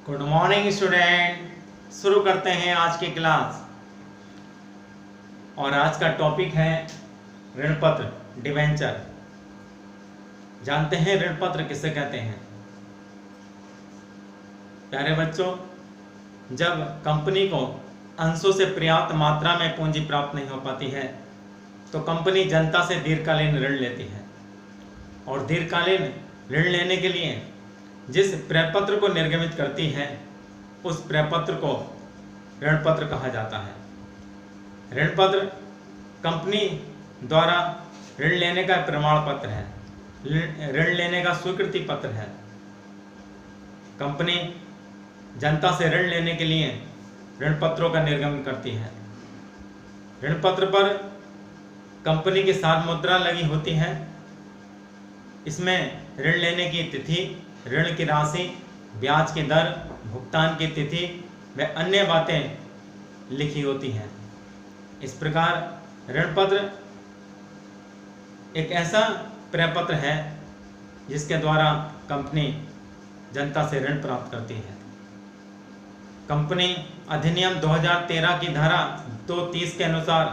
Good morning student. शुरू करते हैं आज की क्लास। और आज का टॉपिक है ऋण पत्र, डिवेंचर। जानते हैं ऋण पत्र किसे कहते हैं? प्यारे बच्चों, जब कंपनी को अंशों से पर्याप्त मात्रा में पूंजी प्राप्त नहीं हो पाती है तो कंपनी जनता से दीर्घकालीन ऋण लेती है। और दीर्घकालीन ऋण लेने के लिए जिस प्रपत्र को निर्गमित करती है उस प्रपत्र को ऋण पत्र कहा जाता है। ऋण पत्र कंपनी द्वारा ऋण लेने का प्रमाण पत्र है, ऋण लेने का स्वीकृति पत्र है। कंपनी जनता से ऋण लेने के लिए ऋण पत्रों का निर्गमन करती है। ऋण पत्र पर कंपनी की सार मुद्रा लगी होती है। इसमें ऋण लेने की तिथि, ऋण की राशि, ब्याज की दर, भुगतान की तिथि व अन्य बातें लिखी होती हैं। इस प्रकार ऋण पत्र एक ऐसा प्रपत्र है जिसके द्वारा कंपनी जनता से ऋण प्राप्त करती है। कंपनी अधिनियम 2013 की धारा 230 के अनुसार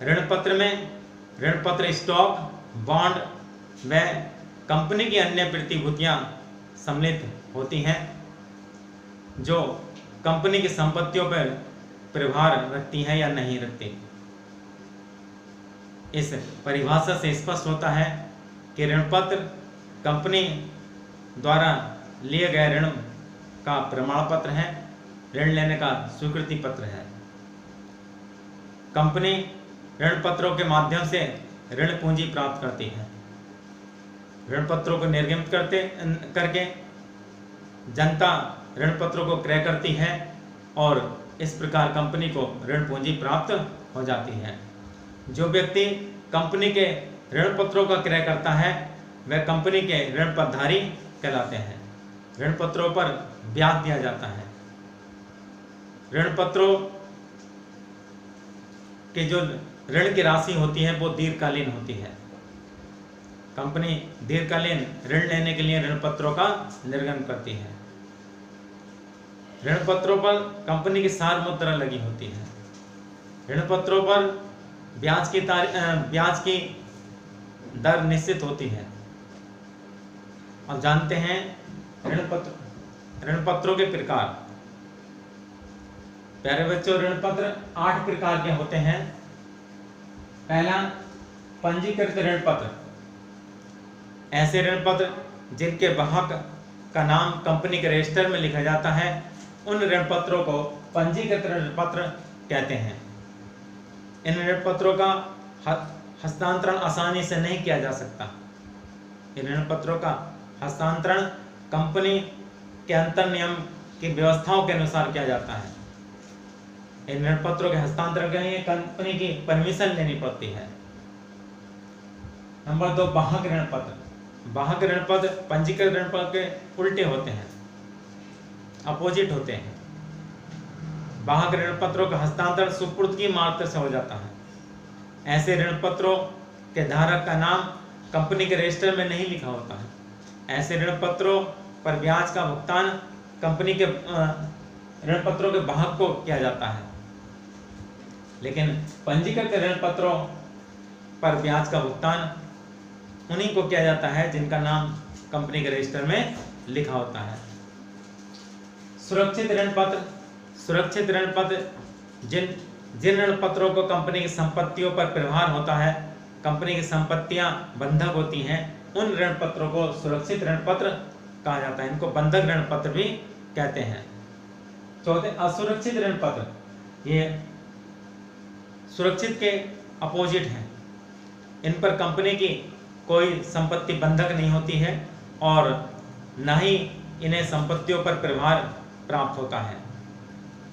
ऋण पत्र में ऋण पत्र स्टॉक, बॉन्ड व कंपनी की अन्य प्रतिभूतियां सम्मिलित होती हैं जो कंपनी की संपत्तियों पर प्रभार रखती है या नहीं रखती। इस परिभाषा से स्पष्ट होता है कि ऋण पत्र कंपनी द्वारा लिए गए ऋण का प्रमाण पत्र है, ऋण लेने का स्वीकृति पत्र है। कंपनी ऋण पत्रों के माध्यम से ऋण पूंजी प्राप्त करती है। ऋण पत्रों को निर्गमित करके जनता ऋण पत्रों को क्रय करती है और इस प्रकार कंपनी को ऋण पूंजी प्राप्त हो जाती है। जो व्यक्ति कंपनी के ऋण पत्रों का क्रय करता है वह कंपनी के ऋण पत्रधारी कहलाते हैं। ऋण पत्रों पर ब्याज दिया जाता है। ऋण पत्रों की जो ऋण की राशि होती है वो दीर्घकालीन होती है। कंपनी दीर्घकालीन ऋण लेने के लिए ऋण पत्रों का निर्गमन करती है। ऋण पत्रों पर कंपनी की सार मुद्रा लगी होती है। ऋण पत्रों पर ब्याज की दर निश्चित होती है। अब जानते हैं ऋण पत्रों के प्रकार। प्यारे बच्चों, ऋण पत्र 8 प्रकार के होते हैं। पहला, पंजीकृत ऋण पत्र। ऐसे ऋण पत्र जिनके वाहक का नाम कंपनी के रजिस्टर में लिखा जाता है उन ऋण पत्रों को पंजीकृत ऋण पत्र कहते हैं। इन ऋण पत्रों का हस्तांतरण आसानी से नहीं किया जा सकता। इन ऋण पत्रों का हस्तांतरण कंपनी के अंतर नियम की व्यवस्थाओं के अनुसार किया जाता है। इन ऋण पत्रों के हस्तांतरण के लिए कंपनी की परमिशन लेनी पड़ती है। नंबर 2, वाहक ऋण पत्र। वाहक ऋण पत्र पंजीकृत ऋण पत्र के उल्टे होते हैं, अपोजिट होते हैं। वाहक ऋण पत्रों का हस्तांतरण सुपुर्दगी मात्र से हो जाता है। ऐसे ऋण पत्रों के धारक का नाम कंपनी के रजिस्टर में नहीं लिखा होता है। ऐसे ऋण पत्रों पर ब्याज का भुगतान कंपनी के ऋण पत्रों के वाहक को किया जाता है। लेकिन पंजीकृत ऋण पत्रों पर ब्याज का भुगतान उन्हीं को किया जाता है जिनका नाम कंपनी के रजिस्टर में लिखा होता है। सुरक्षित ऋण पत्र। सुरक्षित ऋण पत्र जिन ऋण पत्रों को कंपनी की संपत्तियों पर प्रभार होता है, कंपनी की संपत्तियां बंधक होती हैं, उन ऋण पत्रों को सुरक्षित ऋण पत्र कहा जाता है। इनको बंधक ऋण पत्र भी कहते हैं। चौथे, असुरक्षित ऋण पत्र। ये सुरक्षित के अपोजिट हैं। इन पर कंपनी की कोई संपत्ति बंधक नहीं होती है और न ही इन्हें संपत्तियों पर प्रभार प्राप्त होता है।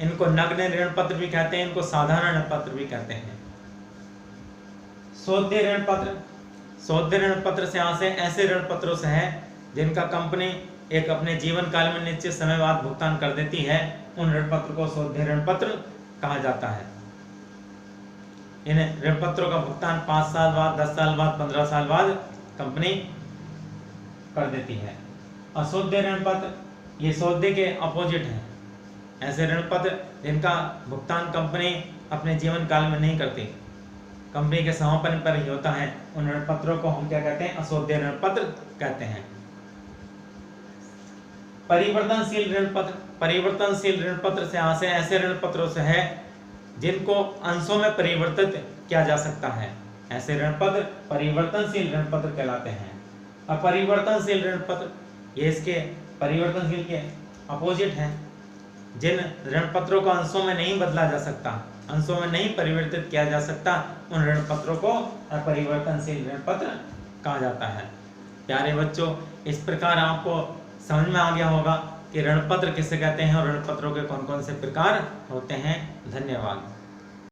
इनको नग्न ऋण पत्र भी कहते हैं, इनको साधारण ऋण पत्र भी कहते हैं। सौदे ऋण पत्र। सौदे ऋण पत्र से आशय ऐसे ऋण पत्रों से है जिनका कंपनी एक अपने जीवन काल में निश्चित समय बाद भुगतान कर देती है। उन ऋण पत्र को सौदे ऋण पत्र कहा जाता है। इन ऋण पत्रों का भुगतान 5 साल बाद, 10 साल बाद, 15 साल बाद कंपनी कर देती है। अशुद्ध ऋण पत्र ये सौदे के अपोजिट हैं। ऐसे ऋण पत्र जिनका भुगतान कंपनी अपने जीवन काल में नहीं करती, कंपनी के समापन पर ही होता है, उन ऋण पत्रों को हम क्या कहते हैं? असौदे ऋण पत्र कहते हैं। परिवर्तनशील ऋण पत्र, परिवर्तनशील ऋण पत्र से ऐसे ऋण पत्रों से है जिनको अंशों में परिवर्तित किया जा सकता है। ऐसे ऋण पत्र परिवर्तनशील ऋण पत्र कहलाते हैं। अपरिवर्तनशील ऋण पत्र, ये इसके परिवर्तनशील के अपोजिट हैं। जिन ऋण पत्रों को अंशों में नहीं बदला जा सकता, अंशों में नहीं परिवर्तित किया जा सकता, उन ऋण पत्रों को अपरिवर्तनशील ऋण पत्र कहा जाता है। प्यारे बच्चों, इस प्रकार आपको समझ में आ गया होगा कि ऋण पत्र किसे कहते हैं और ऋण पत्रों के कौन कौन से प्रकार होते हैं। धन्यवाद।